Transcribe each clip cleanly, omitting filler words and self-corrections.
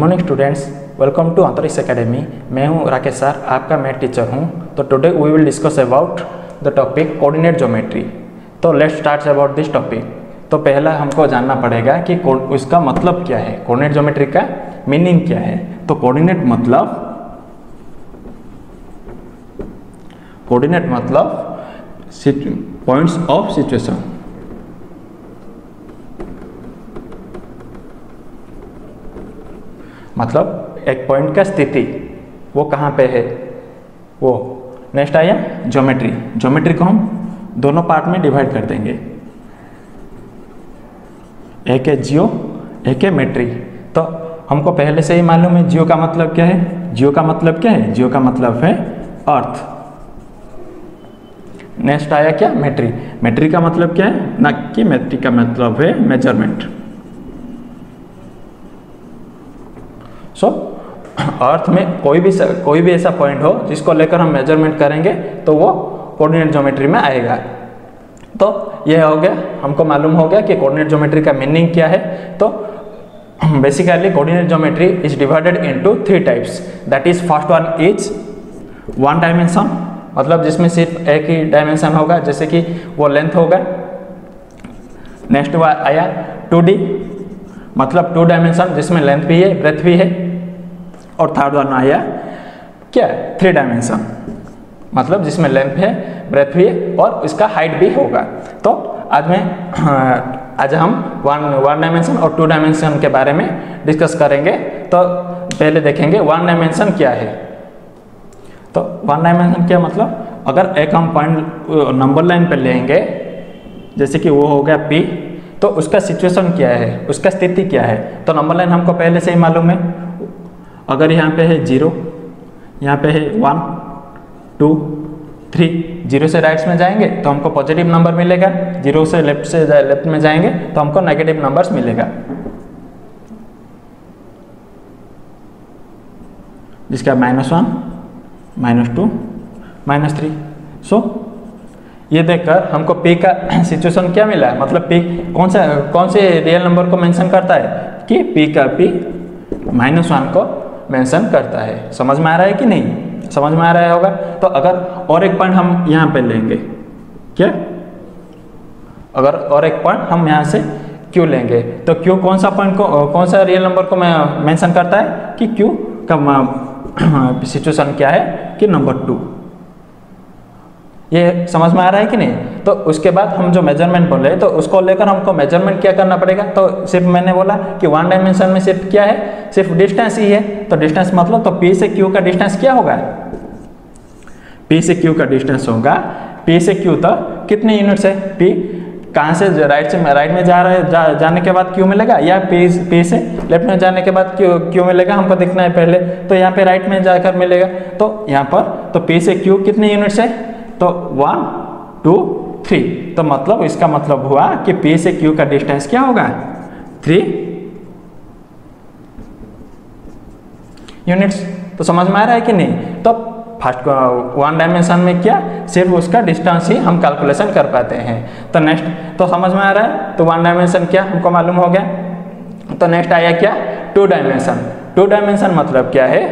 Morning students, welcome to Antariksh academy. मैं हूं Rakesh sir, आपका मैथ टीचर हूं। तो today we will discuss about the topic coordinate geometry. तो let's start about this topic. तो पहला हमको जानना पड़ेगा कि उसका मतलब क्या है, कोऑर्डिनेट ज्योमेट्री का मीनिंग क्या है। तो कोऑर्डिनेट मतलब पॉइंट्स ऑफ सिचुएशन। मतलब एक पॉइंट का स्थिति वो कहाँ पे है वो। नेक्स्ट आया ज्योमेट्री। ज्योमेट्री को हम दोनों पार्ट में डिवाइड कर देंगे, एक है जियो, एक है मेट्री। तो हमको पहले से ही मालूम है जियो का मतलब क्या है। जियो का मतलब क्या है? जियो का मतलब है अर्थ। नेक्स्ट आया क्या? मेट्री। मेट्री का मतलब क्या है? ना कि मेट्री का मतलब है मेजरमेंट। सो अर्थ में कोई भी ऐसा पॉइंट हो जिसको लेकर हम मेजरमेंट करेंगे तो वो कोऑर्डिनेट ज्योमेट्री में आएगा। तो ये हो गया, हमको मालूम हो गया कि कोऑर्डिनेट ज्योमेट्री का मीनिंग क्या है। तो basically coordinate geometry is divided into 3 types. That is first one is 1 dimension, मतलब जिसमें सिर्फ एक ही डायमेंशन होगा, जैसे कि वो लेंथ होगा। नेक्स्ट आया 2D, मतलब 2 डायमेंशन जिसमें लेंथ भी है, ब्रेथ भी है। और थर्ड वन आया क्या? 3 डायमेंशन, मतलब जिसमें लेंथ है, ब्रेथ भी है और इसका हाइट भी होगा। तो आज हम 1 डायमेंशन और 2 डायमेंशन के बारे में डिस्कस करेंगे। तो पहले देखेंगे 1 डायमेंशन क्या है। तो 1 डायमेंशन क्या मतलब, अगर एक हम पॉइंट नंबर लाइन पर लेंगे, जैसे कि वो हो गया P, तो उसका सिचुएशन क्या है, उसका स्थिति क्या है। तो नंबर लाइन हमको पहले से ही मालूम है। अगर यहाँ पे है 0, यहाँ पे है 1, 2, 3, 0 से राइट में जाएंगे तो हमको पॉजिटिव नंबर मिलेगा, 0 से लेफ्ट में जाएंगे तो हमको नेगेटिव नंबर्स मिलेगा, जिसका -1, -2, -3। सो ये देखकर हमको P का सिचुएशन क्या मिला, मतलब P कौन से रियल नंबर को मेंशन करता है कि P -1 को मेंशन करता है। समझ में आ रहा है कि नहीं? समझ में आ रहा होगा। तो अगर और एक पॉइंट हम यहाँ पे लेंगे, क्या? अगर और एक पॉइंट हम यहाँ से Q लेंगे तो Q कौन सा रियल नंबर को मेंशन करता है कि Q का सिचुएशन क्या है कि नंबर 2। ये समझ में आ रहा है कि नहीं? तो उसके बाद हम जो मेजरमेंट बोले तो उसको लेकर हमको मेजरमेंट क्या करना पड़ेगा। तो सिर्फ मैंने बोला कि 1 डायमेंशन में सिर्फ क्या है, सिर्फ डिस्टेंस ही है। तो डिस्टेंस मतलब तो P से Q का डिस्टेंस क्या होगा? P से Q का डिस्टेंस होगा, P से Q तक कितने यूनिट्स है? P कहाँ से राइट में जाने के बाद Q मिलेगा, या P से लेफ्ट में जाने के बाद Q मिलेगा, हमको देखना है पहले। तो यहाँ पे राइट में जाकर मिलेगा। तो यहाँ पर तो P से Q कितने यूनिट्स है? तो 1, 2, 3। तो मतलब इसका मतलब हुआ कि P से Q का डिस्टेंस क्या होगा? 3 यूनिट्स। तो समझ में आ रहा है कि नहीं? तो फर्स्ट 1 डायमेंशन में क्या, सिर्फ उसका डिस्टेंस ही हम कैलकुलेशन कर पाते हैं। तो नेक्स्ट, तो समझ में आ रहा है। तो 1 डायमेंशन क्या हमको मालूम हो गया। तो नेक्स्ट आया क्या? 2 डायमेंशन। 2 डायमेंशन मतलब क्या है?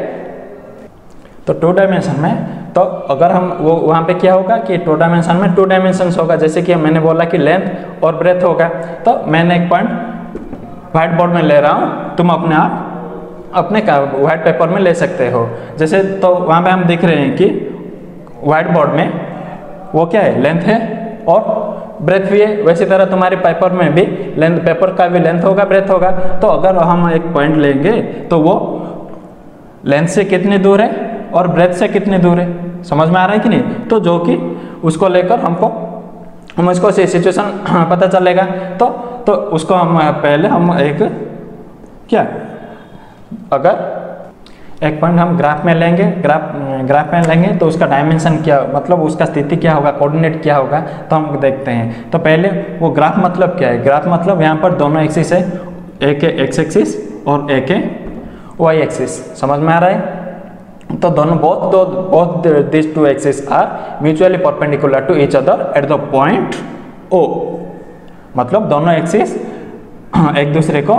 तो 2 डायमेंशन में तो अगर हम वो वहाँ पे क्या होगा कि 2 डायमेंशन में 2 डायमेंशंस होगा, जैसे कि मैंने बोला कि लेंथ और ब्रेथ होगा। तो मैंने एक पॉइंट व्हाइट बोर्ड में ले रहा हूँ, तुम अपने व्हाइट पेपर में ले सकते हो। जैसे तो वहाँ पे हम देख रहे हैं कि व्हाइट बोर्ड में वो क्या है, लेंथ है और ब्रेथ भी है। वैसी तरह तुम्हारे पेपर में भी पेपर का भी लेंथ होगा, ब्रेथ होगा। तो अगर हम एक पॉइंट लेंगे तो वो लेंथ से कितनी दूर है और ब्रेथ से कितने दूर है। समझ में आ रहा है कि नहीं? तो जो कि उसको लेकर हम इसको सिचुएशन पता चलेगा। तो उसको हम एक क्या, अगर एक पॉइंट हम ग्राफ में लेंगे, ग्राफ में लेंगे तो उसका डायमेंशन क्या, मतलब उसका स्थिति क्या होगा, कोऑर्डिनेट क्या होगा, तो हम देखते हैं। तो पहले वो ग्राफ मतलब क्या है। ग्राफ मतलब यहाँ पर दोनों एक्सिस है, एक है एक्स एक्सिस और एक है वाई एक्सिस। समझ में आ रहा है? तो दोनों both these 2 axes are mutually perpendicular to each other at the point O। मतलब दोनों एक्सिस एक दूसरे को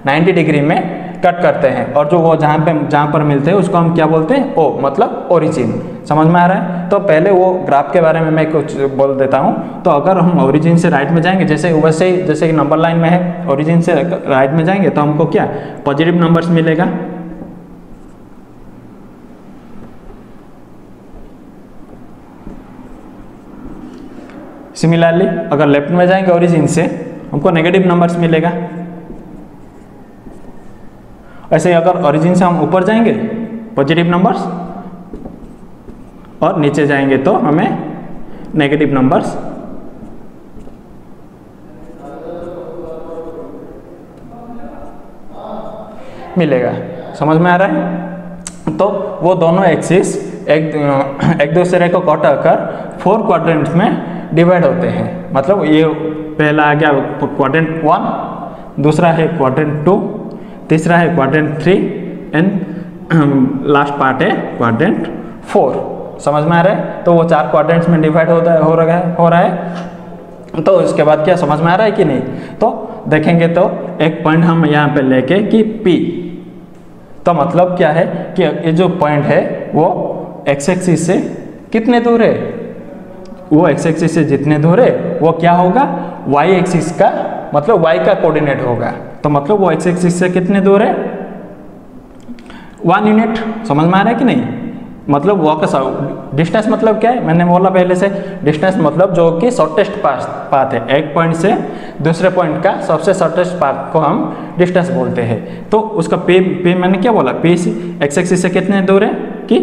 90 डिग्री में कट करते हैं और जो वो जहाँ पर मिलते हैं उसको हम क्या बोलते हैं, ओ मतलब ओरिजिन। समझ में आ रहा है। तो पहले वो ग्राफ के बारे में मैं कुछ बोल देता हूँ। तो अगर हम ओरिजिन से राइट में जाएंगे, जैसे कि नंबर लाइन में है, ओरिजिन से राइट में जाएंगे तो हमको क्या पॉजिटिव नंबर्स मिलेगा। सिमिलरली अगर लेफ्ट में जाएंगे ओरिजिन से हमको नेगेटिव नंबर्स मिलेगा। ऐसे अगर ओरिजिन से हम ऊपर जाएंगे पॉजिटिव नंबर्स और नीचे जाएंगे तो हमें नेगेटिव नंबर्स मिलेगा। समझ में आ रहा है। तो वो दोनों एक्सिस एक दूसरे को काट कर 4 क्वाड्रेंट्स में डिवाइड होते हैं। मतलब ये पहला आ गया क्वाड्रेंट 1, दूसरा है क्वाड्रेंट 2, तीसरा है क्वाड्रेंट 3 एंड लास्ट पार्ट है क्वाड्रेंट 4। समझ में आ रहा है। तो वो 4 क्वाड्रेंट्स में डिवाइड हो रहा है। तो इसके बाद क्या समझ में आ रहा है कि नहीं। तो देखेंगे तो एक पॉइंट हम यहाँ पे लेके कि P, तो मतलब क्या है कि ये जो पॉइंट है वो एक्स एक्सिस से कितने दूर है, वो एक्स एक्सिस से जितने दूर है वो क्या होगा वाई एक्सिस का, मतलब वाई का कोऑर्डिनेट होगा। तो मतलब वो एक्स एक्सिस से कितने दूर है 1 यूनिट। समझ में आ रहा है कि नहीं। मतलब वो का डिस्टेंस मतलब क्या है, मैंने बोला पहले से, डिस्टेंस मतलब जो कि शॉर्टेस्ट पाथ है, एक पॉइंट से दूसरे पॉइंट का सबसे शॉर्टेस्ट पाथ को हम डिस्टेंस बोलते हैं। तो उसका पे मैंने क्या बोला, पे एक्स एक्सिस से कितने दूर है कि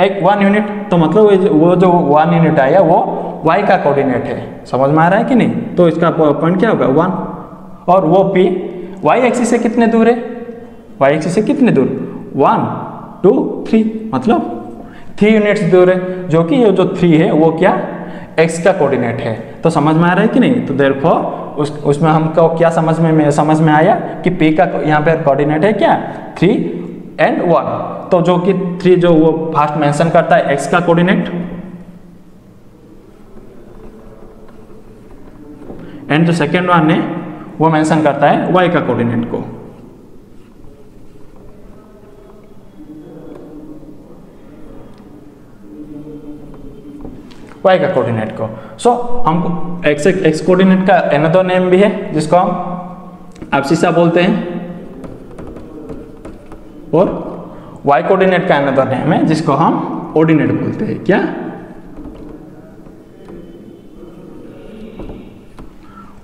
एक 1 यूनिट। तो मतलब वो जो 1 यूनिट आया वो y का कोऑर्डिनेट है। समझ में आ रहा है कि नहीं। तो इसका पॉइंट क्या होगा 1, और वो p y एक्सिस से कितने दूर है, y एक्सिस से कितने दूर 1 2 3, मतलब 3 यूनिट्स दूर है, जो कि ये जो 3 है वो क्या x का कोऑर्डिनेट है। तो समझ में आ रहा है कि नहीं। तो देयरफॉर उसमें हमको क्या समझ में आया कि p का यहाँ पे कोऑर्डिनेट है क्या 3 एंड 1। तो जो कि 3 जो वो फर्स्ट मेंशन करता है x का कोऑर्डिनेट, एंड जो सेकेंड वन है वो मेंशन करता है y का कोऑर्डिनेट को। y का कोऑर्डिनेट को। सो हमको x कोऑर्डिनेट का अनदर नेम भी है जिसको हम एब्सिसा बोलते हैं, और y कोऑर्डिनेट का अनदर नेम है जिसको हम ऑर्डिनेट बोलते हैं। क्या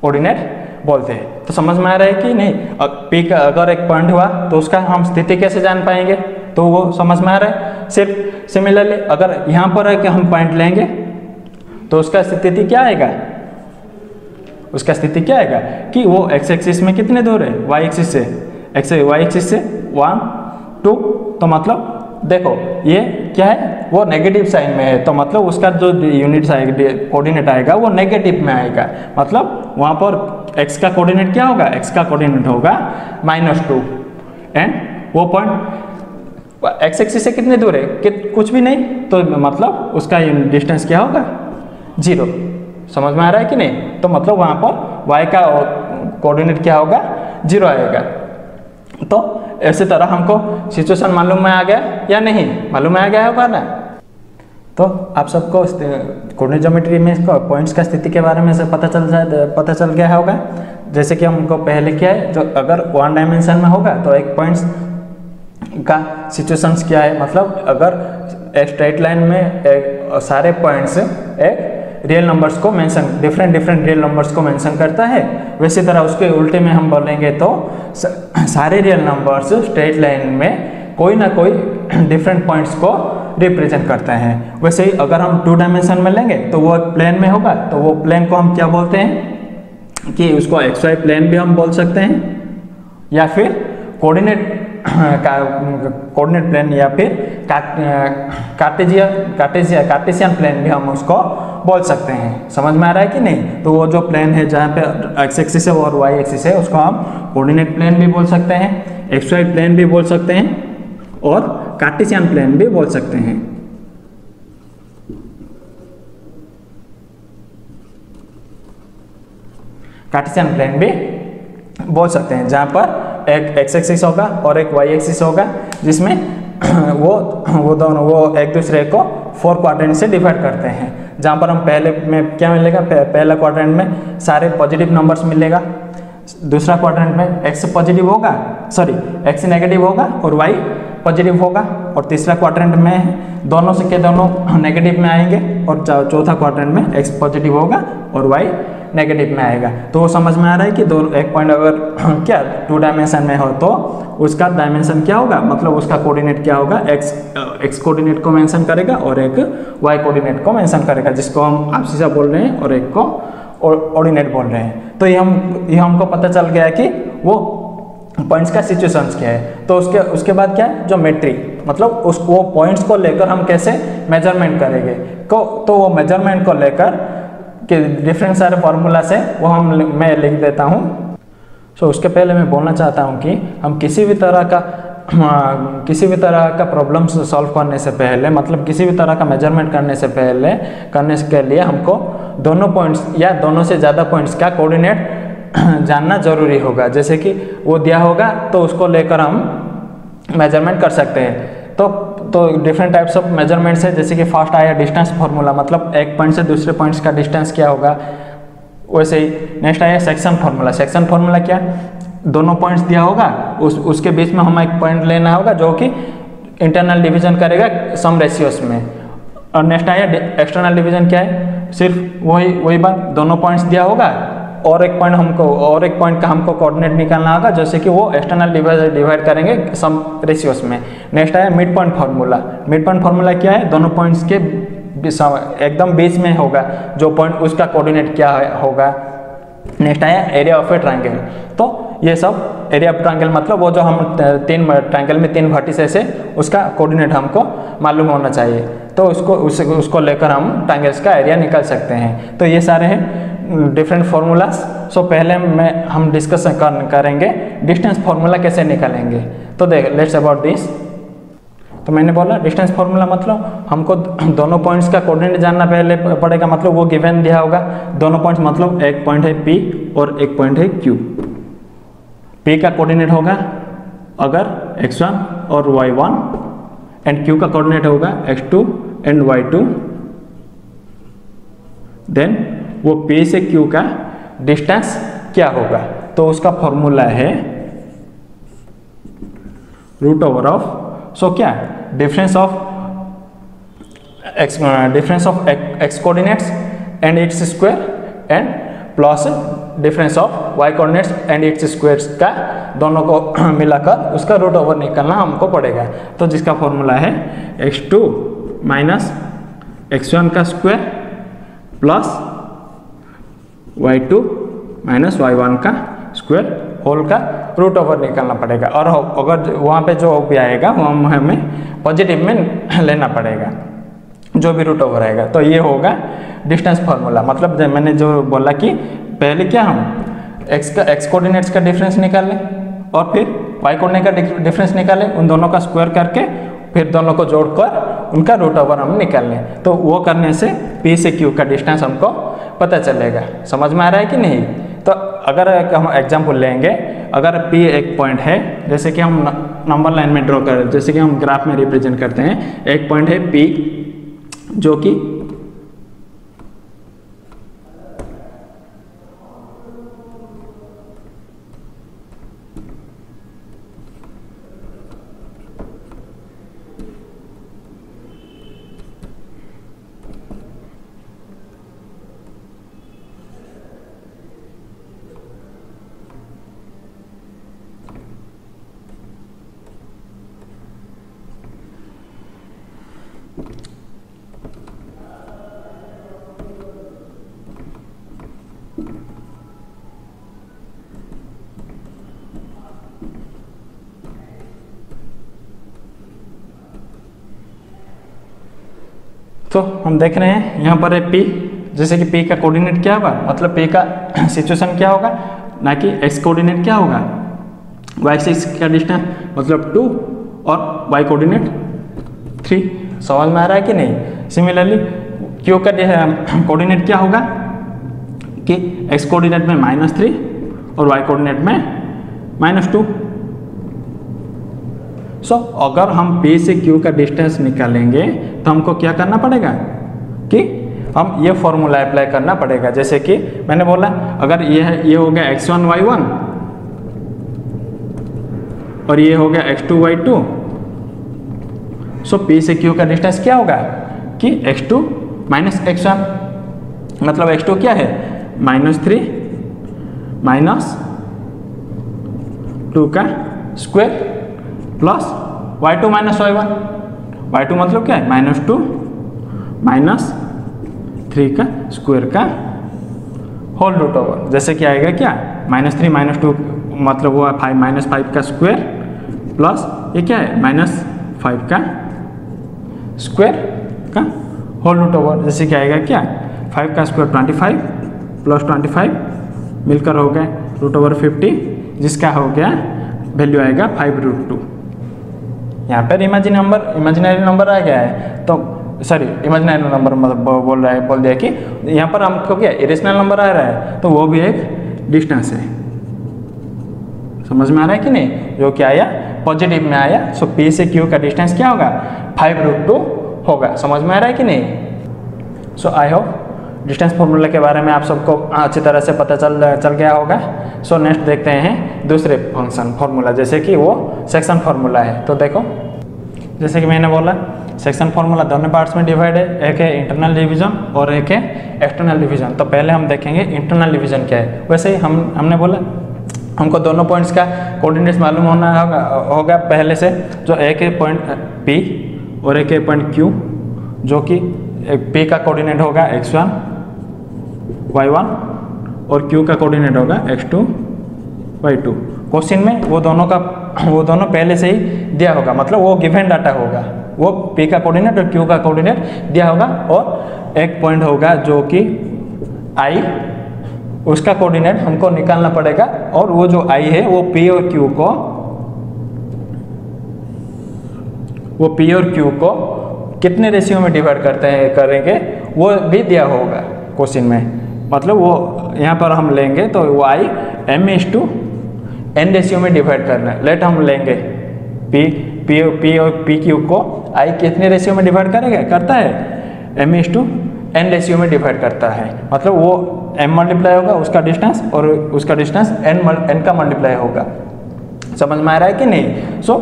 ऑर्डिनेट बोलते हैं। तो समझ में आ रहा है कि नहीं। P का अगर एक पॉइंट हुआ तो उसका हम स्थिति कैसे जान पाएंगे, तो वो समझ में आ रहा है। सिर्फ सिमिलरली अगर यहाँ पर है कि हम पॉइंट लेंगे तो उसका स्थिति क्या आएगा, उसका स्थिति क्या आएगा कि वो एक्स एक्सिस में कितने दूर है वाई एक्सिस से, वाई एक्सिस से 1 2। तो मतलब देखो ये क्या है वो नेगेटिव साइन में है, तो मतलब उसका जो यूनिट आएगा कोऑर्डिनेट आएगा वो नेगेटिव में आएगा। मतलब वहाँ पर x का कोऑर्डिनेट क्या होगा, x का कोऑर्डिनेट होगा -2, एंड वो पॉइंट x एक्सिस से कितने दूर है कि कुछ भी नहीं, तो मतलब उसका डिस्टेंस क्या होगा 0। समझ में आ रहा है कि नहीं। तो मतलब वहाँ पर y का कोऑर्डिनेट क्या होगा 0 आएगा। तो इसी तरह हमको सिचुएशन मालूम में आ गया या नहीं, मालूम में आ गया होगा ना। तो आप सबको कोऑर्डिनेट ज्योमेट्री में पॉइंट्स का स्थिति के बारे में से पता चल गया होगा। जैसे कि हमको पहले क्या है, जो अगर 1 डायमेंशन में होगा तो एक पॉइंट्स का सिचुएशंस क्या है, मतलब अगर एक स्ट्रेट लाइन में सारे पॉइंट्स एक रियल नंबर्स को मेंशन, डिफरेंट रियल नंबर्स को मेंशन करता है, वैसी तरह उसके उल्टे में हम बोलेंगे तो सारे रियल नंबर्स स्ट्रेट लाइन में कोई ना कोई डिफरेंट पॉइंट्स को रिप्रेजेंट करते हैं। वैसे ही अगर हम 2 डायमेंशन में लेंगे तो वो प्लेन में होगा, तो वो प्लेन को हम क्या बोलते हैं कि उसको XY प्लेन भी हम बोल सकते हैं, या फिर कोऑर्डिनेट प्लेन, या फिर कार्टेशियन प्लेन भी हम उसको बोल सकते हैं। समझ में आ रहा है कि नहीं। तो वो जो प्लेन है जहाँ पे x एक्सिस है और y एक्सिस है उसको हम कोऑर्डिनेट प्लेन भी बोल सकते हैं, XY प्लेन भी बोल सकते हैं, और कार्टेशियन प्लेन भी बोल सकते हैं। कार्टेशियन प्लेन भी बोल सकते हैं जहाँ पर एक एक्स एक्सिस होगा और एक वाई एक्सिस होगा, जिसमें वो दोनों वो एक दूसरे को 4 क्वाड्रेंट से डिवाइड करते हैं। जहाँ पर हम पहले में क्या मिलेगा, पहला क्वाड्रेंट में सारे पॉजिटिव नंबर्स मिलेगा, दूसरा क्वाड्रेंट में एक्स पॉजिटिव होगा, सॉरी एक्स नेगेटिव होगा और वाई पॉजिटिव होगा, और तीसरा क्वाड्रेंट में दोनों से के दोनों नेगेटिव में आएंगे, और चौथा क्वाड्रेंट में एक्स पॉजिटिव होगा और वाई नेगेटिव में आएगा। तो वो समझ में आ रहा है कि दो एक पॉइंट अगर क्या 2 डायमेंशन में हो तो उसका डायमेंशन क्या होगा, मतलब उसका कोऑर्डिनेट क्या होगा, एक्स कोऑर्डिनेट को मेंशन करेगा और एक वाई कोऑर्डिनेट को मेंशन करेगा, जिसको हम आपसीसा बोल रहे हैं और एक को ऑर्डिनेट बोल रहे हैं। तो ये हमको पता चल गया कि वो पॉइंट्स का सिचुएशंस क्या है। तो उसके बाद क्या है, ज्योमेट्री, मतलब वो पॉइंट्स को लेकर हम कैसे मेजरमेंट करेंगे। तो वो मेजरमेंट को लेकर कि डिफरेंट सारे फार्मूलास है वो मैं लिख देता हूँ। सो उसके पहले मैं बोलना चाहता हूँ कि हम किसी भी तरह का प्रॉब्लम सॉल्व करने से पहले, मतलब किसी भी तरह का मेजरमेंट करने के लिए हमको दोनों पॉइंट्स या दोनों से ज़्यादा पॉइंट्स का कोऑर्डिनेट जानना जरूरी होगा। जैसे कि वो दिया होगा तो उसको लेकर हम मेजरमेंट कर सकते हैं। तो डिफरेंट टाइप्स ऑफ मेजरमेंट्स है, जैसे कि फर्स्ट आया डिस्टेंस फार्मूला, मतलब एक पॉइंट से दूसरे पॉइंट्स का डिस्टेंस क्या होगा। वैसे ही नेक्स्ट आया सेक्शन फार्मूला। सेक्शन फार्मूला क्या, दोनों पॉइंट्स दिया होगा, उसके बीच में हमें एक पॉइंट लेना होगा जो कि इंटरनल डिवीजन करेगा सम रेशियोस में। और नेक्स्ट आया एक्सटर्नल डिवीजन, क्या है, सिर्फ वही बात, दोनों पॉइंट्स दिया होगा और एक पॉइंट का हमको कोऑर्डिनेट निकालना होगा, जैसे कि वो एक्सटर्नल डिवाइड करेंगे सम रेशियोस में। नेक्स्ट आया mid point formula. Mid point formula क्या है, दोनों पॉइंट्स के एकदम बीच में होगा जो पॉइंट, उसका कोऑर्डिनेट क्या होगा। नेक्स्ट आया एरिया ऑफ ए ट्रायंगल। तो ये सब एरिया ऑफ ट्रायंगल मतलब वो जो हम ट्रायंगल में 3 वर्टिसेस है उसका कोऑर्डिनेट हमको मालूम होना चाहिए, तो उसको लेकर हम ट्रायंगल्स का एरिया निकाल सकते हैं। तो ये सारे हैं डिफरेंट फार्मूलाज। सो पहले हम डिस्कस करेंगे डिस्टेंस फार्मूला कैसे निकालेंगे। तो देख लेट्स अबाउट दिस। तो मैंने बोला डिस्टेंस फार्मूला मतलब हमको दोनों पॉइंट्स का कोऑर्डिनेट जानना पहले पड़ेगा, मतलब वो गिवन दिया होगा दोनों पॉइंट्स, मतलब एक पॉइंट है P और एक पॉइंट है Q। P का कोऑर्डिनेट होगा अगर x1 और y1 एंड Q का कोऑर्डिनेट होगा x2 एंड y2, देन वो P से Q का डिस्टेंस क्या होगा। तो उसका फॉर्मूला है रूट ओवर ऑफ, सो क्या, difference of x coordinates and its square and plus difference of y coordinates and its square का दोनों को मिलाकर उसका रूट ओवर निकालना हमको पड़ेगा। तो जिसका फॉर्मूला है x2 माइनस x1 का square plus y2 minus y1 का स्क्वायर होल का रूट ओवर निकालना पड़ेगा। और अगर वहाँ पे जो भी आएगा वो हमें पॉजिटिव में लेना पड़ेगा, जो भी रूट ओवर आएगा। तो ये होगा डिस्टेंस फार्मूला। मतलब मैंने जो बोला कि पहले क्या हम एक्स कोऑर्डिनेट्स का डिफरेंस निकालें और फिर वाई कोऑर्डिनेट का डिफरेंस निकालें, उन दोनों का स्क्वायर करके फिर दोनों को जोड़कर उनका रूट ओवर हम निकाल लें। तो वो करने से P से Q का डिस्टेंस हमको पता चलेगा। समझ में आ रहा है कि नहीं। तो अगर हम एग्जाम्पल लेंगे, अगर P एक पॉइंट है, जैसे कि हम नंबर लाइन में ड्रॉ कर, जैसे कि हम ग्राफ में रिप्रेजेंट करते हैं, एक पॉइंट है P जो कि तो हम देख रहे हैं यहाँ पर है P, जैसे कि P का कोऑर्डिनेट क्या होगा, मतलब P का सिचुएशन क्या होगा, ना कि X कोऑर्डिनेट क्या होगा, Y एक्सिस का डिस्टेंस मतलब 2 और Y कोऑर्डिनेट 3। समझ में आ रहा है कि नहीं। सिमिलरली Q का कोऑर्डिनेट क्या होगा कि X कोऑर्डिनेट में -3 और Y कोऑर्डिनेट में -2। सो अगर हम P से Q का डिस्टेंस निकालेंगे तो हमको क्या करना पड़ेगा कि हम ये फॉर्मूला अप्लाई करना पड़ेगा। जैसे कि मैंने बोला अगर ये हो गया x1 y1 और ये हो गया x2 y2, सो P से Q का डिस्टेंस क्या होगा कि x2 माइनस x1, मतलब x2 क्या है -3 माइनस 2 का square plus y2 minus y1, y2 मतलब क्या है -2 माइनस 3 का स्क्वायर का होल रूट ओवर। जैसे कि आएगा क्या -3 माइनस 2 मतलब वो 5 -5 का स्क्वायर प्लस ये क्या है -5 का स्क्वायर का होल रूट ओवर। जैसे कि आएगा क्या 5 का स्क्वायर 25 प्लस 25 मिलकर हो गया √50, जिसका हो गया वैल्यू आएगा 5√2। यहाँ पर इमेजिनरी नंबर आ गया है, तो सॉरी इमेजिनरी नंबर मतलब बोल दिया कि यहाँ पर हमको क्या इरेशनल नंबर आ रहा है, तो वो भी एक डिस्टेंस है। समझ में आ रहा है कि नहीं, जो क्या आया पॉजिटिव में आया। सो P से Q का डिस्टेंस क्या होगा 5√2 होगा। समझ में आ रहा है कि नहीं। सो आई होप डिस्टेंस फॉर्मूला के बारे में आप सबको अच्छी तरह से पता चल गया होगा। सो नेक्स्ट देखते हैं दूसरे फंक्शन फॉर्मूला, जैसे कि वो सेक्शन फॉर्मूला है। तो देखो जैसे कि मैंने बोला सेक्शन फॉर्मूला दोनों पार्ट्स में डिवाइड है, एक है इंटरनल डिवीजन और एक है एक्सटर्नल डिवीजन। तो पहले हम देखेंगे इंटरनल डिवीजन क्या है। वैसे ही हमने बोला हमको दोनों पॉइंट्स का कोऑर्डिनेट्स मालूम होगा पहले से, जो एक है पॉइंट P और एक है पॉइंट Q, जो कि P का कोऑर्डिनेट होगा x1 y1 और Q का कोऑर्डिनेट होगा x2 y2। क्वेश्चन में वो दोनों पहले से ही दिया होगा, मतलब वो गिवन डाटा होगा, वो P का कोऑर्डिनेट और Q का कोऑर्डिनेट दिया होगा। और एक पॉइंट होगा जो कि I, उसका कोऑर्डिनेट हमको निकालना पड़ेगा। और वो जो I है वो P और Q को कितने रेशियो में डिवाइड करेंगे वो भी दिया होगा क्वेश्चन में। मतलब वो यहाँ पर हम लेंगे तो वो I m/n रेशियो में डिवाइड करना है। लेट हम लेंगे P और PQ को I कितने रेशियो में डिवाइड करता है m/n रेशियो में डिवाइड करता है। मतलब वो m मल्टीप्लाई होगा उसका डिस्टेंस और उसका डिस्टेंस n का मल्टीप्लाई होगा। समझ में आ रहा है कि नहीं। सो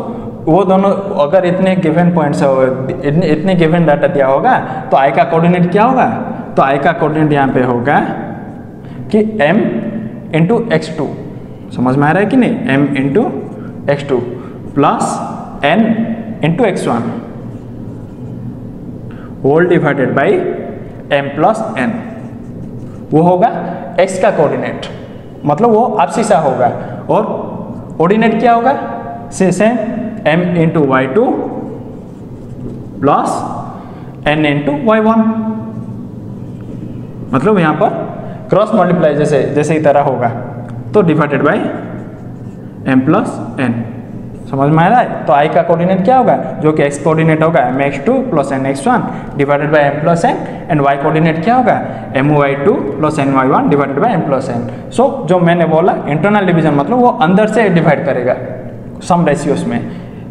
वो दोनों अगर इतने गिवन पॉइंट्स इतने गिवन डाटा दिया होगा तो I का कोऑर्डिनेट क्या होगा, तो I का कोऑर्डिनेट यहाँ पे होगा कि m इंटू x2। समझ में आ रहा है कि नहीं, m into x2 plus n into x1 whole divided by m plus n। वो होगा x का कोऑर्डिनेट, मतलब वो आपसी सा होगा। और कोऑर्डिनेट क्या होगा same m into y2 plus n into y1, मतलब यहाँ पर क्रॉस मल्टीप्लाई जैसे ही तरह होगा, तो divided by m plus n। समझ में आ रहा है। तो I का कोऑर्डिनेट क्या होगा, जो कि x कोऑर्डिनेट होगा mx2 plus nx1 divided by m plus n, and y coordinate क्या होगा my2 plus ny1 divided by m plus n। सो जो मैंने बोला इंटरनल डिवीजन मतलब वो अंदर से डिवाइड करेगा सम रेशियोस में।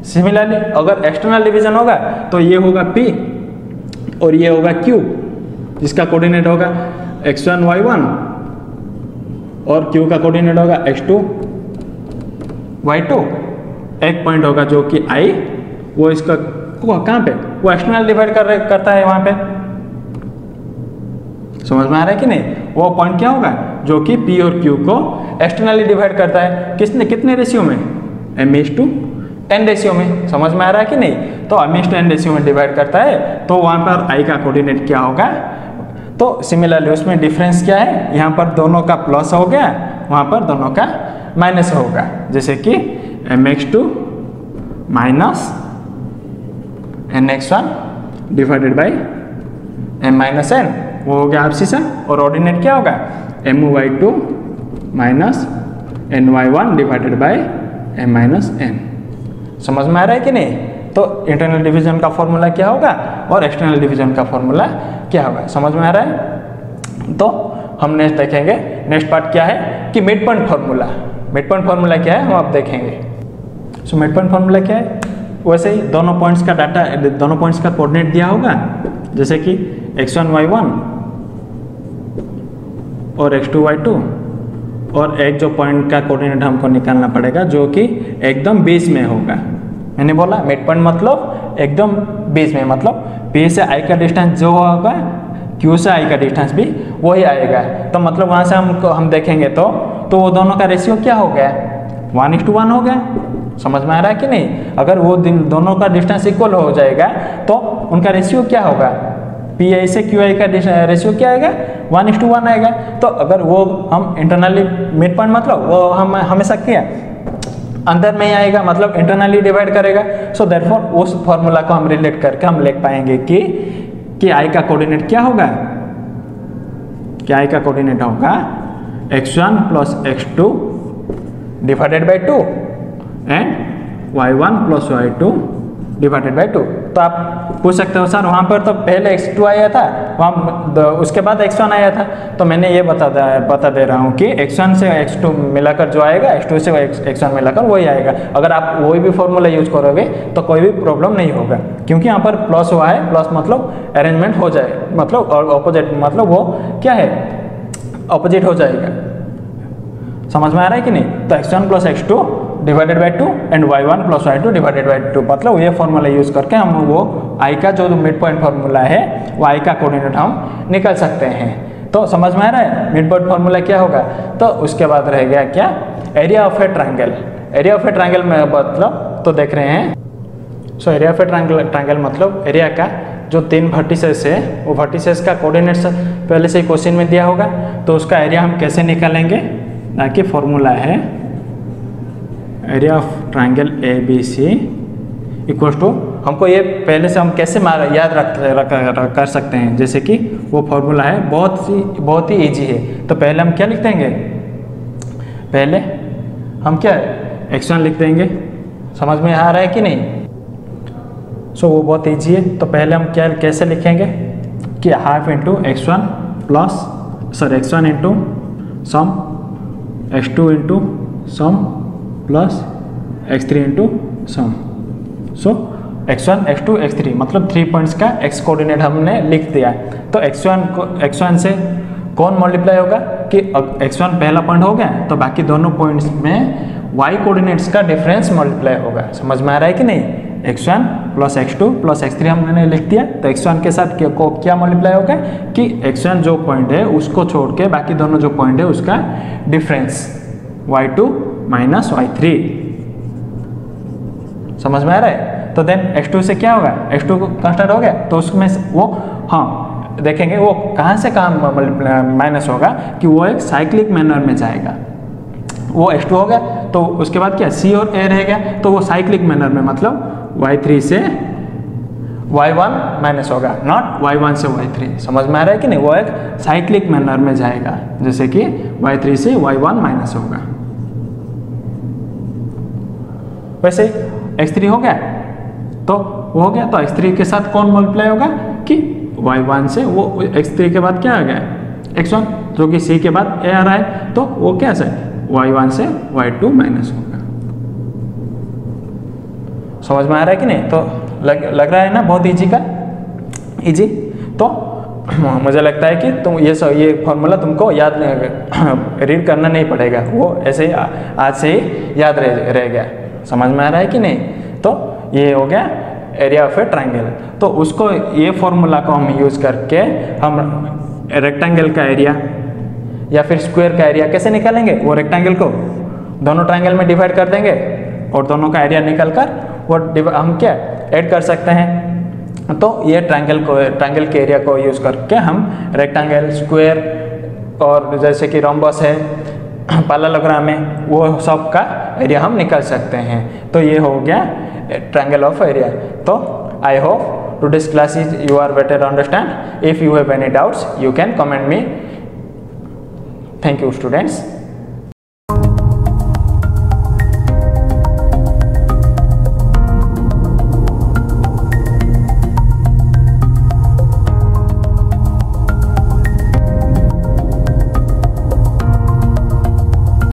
सिमिलरली अगर एक्सटर्नल डिवीजन होगा तो ये होगा P और ये होगा Q, जिसका कोऑर्डिनेट होगा x1 y1 और Q का कोऑर्डिनेट होगा x2 y2। एक पॉइंट होगा जो कि I, वो इसका कहाँ पे वो एक्सटर्नल डिवाइड करता है वहाँ पे। समझ में आ रहा है कि नहीं। वो पॉइंट क्या होगा जो कि P और Q को एक्सटर्नली डिवाइड करता है, कितने रेशियो में m/n रेशियो में। समझ में आ रहा है कि नहीं। तो m/n रेशियो में डिवाइड करता है, तो वहाँ पर I का कोऑर्डिनेट क्या होगा। तो सिमिलरली उसमें डिफरेंस क्या है, यहाँ पर दोनों का प्लस हो गया, वहाँ पर दोनों का माइनस होगा। जैसे कि mx2 minus nx1 divided by m minus n, वो हो गया आपसी सा। और ऑर्डिनेट क्या होगा my2 minus ny1 divided by m minus n। समझ में आ रहा है कि नहीं। तो इंटरनल डिवीजन का फॉर्मूला क्या होगा और एक्सटर्नल डिवीजन का फॉर्मूला क्या होगा, समझ में आ रहा है। तो हम नेक्स्ट देखेंगे, नेक्स्ट पार्ट क्या है कि mid point formula. Mid point formula क्या है हम अब देखेंगे। सो मिड पॉइंट फॉर्मूला क्या है वैसे ही दोनों पॉइंट्स का डाटा, दोनों पॉइंट्स का कोऑर्डिनेट दिया होगा, जैसे कि x1 y1 और x2 y2, और एक जो पॉइंट का कोऑर्डिनेट हमको निकालना पड़ेगा जो कि एकदम बीच में होगा। मैंने बोला मिड पॉइंट मतलब एकदम बीच में, मतलब P से I का डिस्टेंस जो होगा Q से I का डिस्टेंस भी वही आएगा। तो मतलब वहाँ से हम देखेंगे तो वो दोनों का रेशियो क्या हो गया, 1:1 हो गया। समझ में आ रहा है कि नहीं? अगर वो दोनों का डिस्टेंस इक्वल हो जाएगा तो उनका रेशियो क्या होगा, PI से QI का रेशियो क्या आएगा, 1:1 आएगा। तो अगर वो हम इंटरनली मिड पॉइंट मतलब वो हम हमेशा क्या अंदर में ही आएगा, मतलब इंटरनली डिवाइड करेगा। सो देयरफॉर उस फॉर्मूला को हम रिलेट करके हम लिख पाएंगे कि I का कोऑर्डिनेट क्या होगा, कि I का कोऑर्डिनेट होगा x1 plus x2 divided by 2 and y1 plus y2 divided by 2। तो आप पूछ सकते हो सर वहाँ पर तो पहले x2 आया था, वहाँ उसके बाद x1 आया था। तो मैंने ये बता दे रहा हूँ कि x1 से x2 मिलाकर जो आएगा, x2 से x1 मिलाकर वही आएगा। अगर आप वही भी फॉर्मूला यूज करोगे तो कोई भी प्रॉब्लम नहीं होगा, क्योंकि यहाँ पर प्लस हुआ है, प्लस मतलब अरेंजमेंट हो जाए, मतलब और ऑपोजिट मतलब वो क्या है, ऑपोजिट हो जाएगा। समझ में आ रहा है कि नहीं? तो x1 plus x2 divided by 2 and y1 plus y2 divided by 2, मतलब ये फॉर्मूला यूज करके हम वो I का जो मिड पॉइंट फॉर्मूला है वो I का कोऑर्डिनेट हम निकाल सकते हैं। तो समझ में आ रहा है मिड पॉइंट फॉर्मूला क्या होगा। तो उसके बाद रह गया क्या, area of A triangle. Area of A triangle में मतलब तो देख रहे हैं। So area of A triangle मतलब एरिया का जो 3 वर्टिसेस है वो वर्टिसेस का कोऑर्डिनेट्स पहले से ही क्वेश्चन में दिया होगा। तो उसका एरिया हम कैसे निकालेंगे, ताकि फॉर्मूला है area of triangle ABC equals to, हमको ये पहले से हम कैसे याद कर सकते हैं, जैसे कि वो फॉर्मूला है बहुत ही इजी है। तो पहले हम क्या लिख देंगे, पहले हम क्या x1 लिख देंगे। समझ में आ रहा है कि नहीं? सो वो बहुत इजी है। तो पहले हम क्या कैसे लिखेंगे कि half into x1 plus x1 into sum x2 into sum plus x3 into sum. So x1 x2 x3 मतलब 3 पॉइंट्स का x कोऑर्डिनेट हमने लिख दिया। तो x1 से कौन मल्टीप्लाई होगा कि x1 पहला पॉइंट हो गया, तो बाकी दोनों पॉइंट्स में y कोऑर्डिनेट्स का डिफरेंस मल्टीप्लाई होगा। समझ में आ रहा है कि नहीं? x1 plus x2 plus x3 हमने लिख दिया। तो x1 के साथ क्या मल्टीप्लाई होगा कि x1 जो पॉइंट है उसको छोड़ के बाकी दोनों जो पॉइंट है उसका डिफरेंस y2 माइनस y3। समझ में आ रहा है? तो देन x2 से क्या होगा, x2 कांस्टेंट हो गया तो उसमें वो हाँ देखेंगे वो कहाँ से कहाँ माइनस होगा कि वो एक साइक्लिक मैनर में जाएगा। वो x2 हो गया तो उसके बाद क्या c और a रह गया, तो वो साइक्लिक मैनर में मतलब y3 से y1 माइनस होगा, नॉट y1 से y3। समझ में आ रहा है कि नहीं? वो एक साइक्लिक मैनर में जाएगा, जैसे कि y3 से y1 माइनस होगा। वैसे x3 हो गया तो वो हो गया, तो x3 के साथ कौन मल्टीप्लाई होगा कि y1 से वो x3 के बाद क्या आ गया x1, जो कि c के बाद a आ रहा है, तो वो क्या से y1 से y2 माइनस होगा। समझ में आ रहा है कि नहीं? तो लग रहा है ना बहुत इजी। तो मुझे लगता है कि तुम ये फॉर्मूला तुमको याद रीड करना नहीं पड़ेगा, वो ऐसे ही आज से ही याद रह गया। समझ में आ रहा है कि नहीं? तो ये हो गया एरिया ऑफ ए ट्रायंगल। तो उसको ये फॉर्मूला को हम यूज करके हम रेक्टेंगल का एरिया या फिर स्क्वायर का एरिया कैसे निकालेंगे, वो रेक्टेंगल को दोनों ट्रायंगल में डिवाइड कर देंगे और दोनों का एरिया निकल कर वो हम क्या ऐड कर सकते हैं। तो ये ट्रायंगल के एरिया को यूज करके हम रेक्टेंगल, स्क्वायर और जैसे कि रोम्बस है, पैरेललोग्राम में, वो सब का एरिया हम निकाल सकते हैं। तो ये हो गया ट्रायंगल ऑफ एरिया। तो I hope today's class is you are better understand. If you have any doubts you can comment me. Thank you students.